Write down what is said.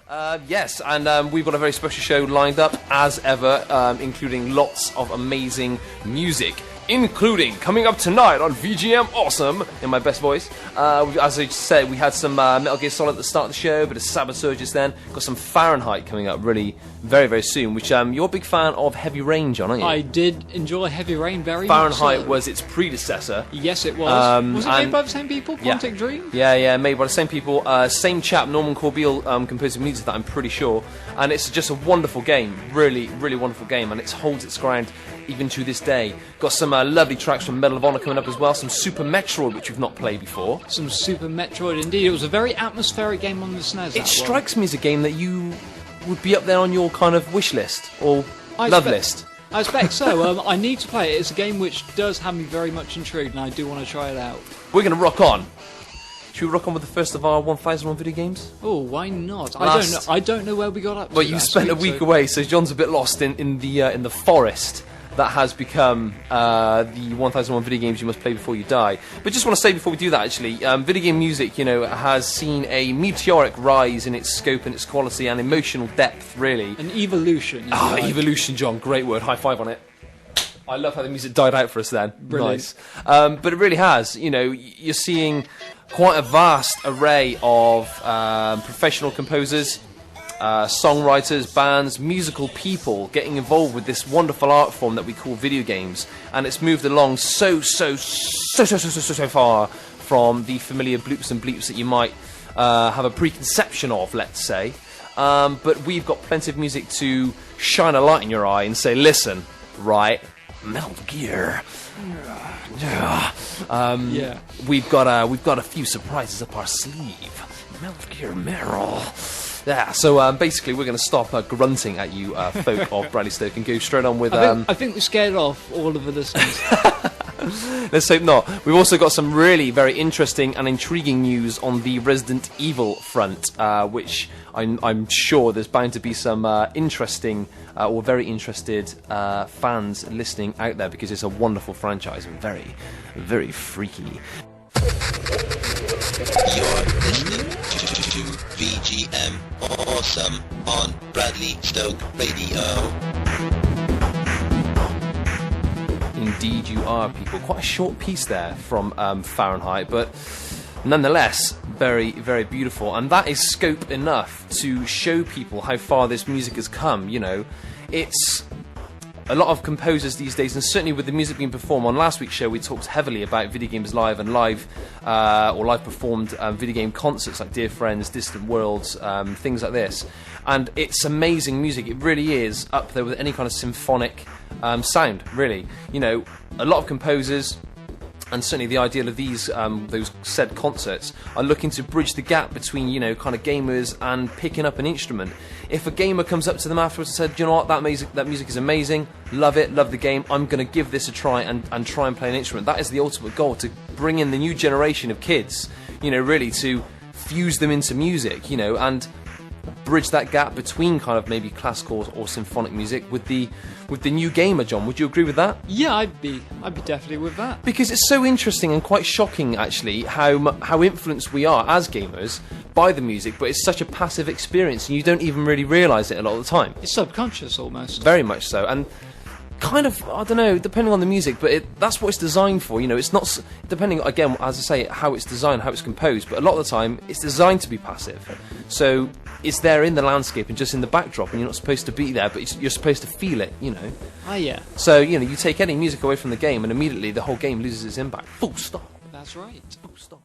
Yes, and we've got a very special show lined up, as ever, including lots of amazing music, including coming up tonight on VGM Awesome, in my best voice. As I said, we had some Metal Gear Solid at the start of the show, a bit of Saboteur just then. Got some Fahrenheit coming up really very, very soon, which you're a big fan of Heavy Rain, John, aren't you? I did enjoy Heavy Rain very Fahrenheit much. Fahrenheit was its predecessor. Yes, it was. Was it made by the same people? Quantic Dream? Yeah, made by the same people. Same chap, Norman Corbeil, composing music to that, I'm pretty sure. And it's just a wonderful game. Really, really wonderful game. And it holds its ground even to this day. Got some lovely tracks from Medal of Honor coming up as well. Some Super Metroid, which we've not played before. Some Super Metroid, indeed. It was a very atmospheric game on the SNES. It strikes me as a game that you would be up there on your kind of wish list or love list. I expect so. I need to play it. It's a game which does have me very much intrigued, and I do want to try it out. We're going to rock on. Should we rock on with the first of our 1001 video games? Oh, why not? I don't know where we got up to. Well, you spent a week away, so John's a bit lost in the forest that has become the 1001 video games you must play before you die. But just want to say before we do that, actually, video game music, has seen a meteoric rise in its scope and its quality and emotional depth, really. An evolution. Evolution, John. Great word. High five on it. I love how the music died out for us then. Brilliant. Nice. But it really has. You're seeing quite a vast array of professional composers, songwriters, bands, musical people getting involved with this wonderful art form that we call video games, and it's moved along so far from the familiar bloops and bleeps that you might have a preconception of, let's say. But we've got plenty of music to shine a light in your eye and say, listen, right, Metal Gear. We've got a few surprises up our sleeve. Metal Gear Meryl. Yeah, so basically we're going to stop grunting at you folk of Bradley Stoke and go straight on with... I think we scared off all of the listeners. Let's hope not. We've also got some really very interesting and intriguing news on the Resident Evil front, which I'm sure there's bound to be some interesting or very interested fans listening out there, because it's a wonderful franchise and very, very freaky. You're listening to VGM Awesome on Bradley Stoke Radio. Indeed you are, people. Quite a short piece there from Fahrenheit, but nonetheless very, very beautiful. And that is scope enough to show people how far this music has come. It's a lot of composers these days, and certainly with the music being performed on last week's show, we talked heavily about video games live and live performed video game concerts like Dear Friends, Distant Worlds, things like this. And it's amazing music. It really is up there with any kind of symphonic sound, really. A lot of composers, and certainly the ideal of these those said concerts, are looking to bridge the gap between kind of gamers and picking up an instrument. If a gamer comes up to them afterwards and said, you know what, that music is amazing, love it, love the game, I'm going to give this a try and try and play an instrument. That is the ultimate goal, to bring in the new generation of kids, really to fuse them into music, and bridge that gap between kind of maybe classical or symphonic music with the new gamer. John, would you agree with that? Yeah, I'd be definitely with that. Because it's so interesting and quite shocking, actually, how influenced we are as gamers by the music, but it's such a passive experience and you don't even really realise it a lot of the time. It's subconscious almost. Very much so. And kind of, I don't know, depending on the music, but that's what it's designed for. It's not, depending, again, as I say, how it's designed, how it's composed, but a lot of the time it's designed to be passive. So it's there in the landscape and just in the backdrop, and you're not supposed to be there, but you're supposed to feel it, Ah, yeah. So, you take any music away from the game and immediately the whole game loses its impact. Full stop. That's right. Full stop.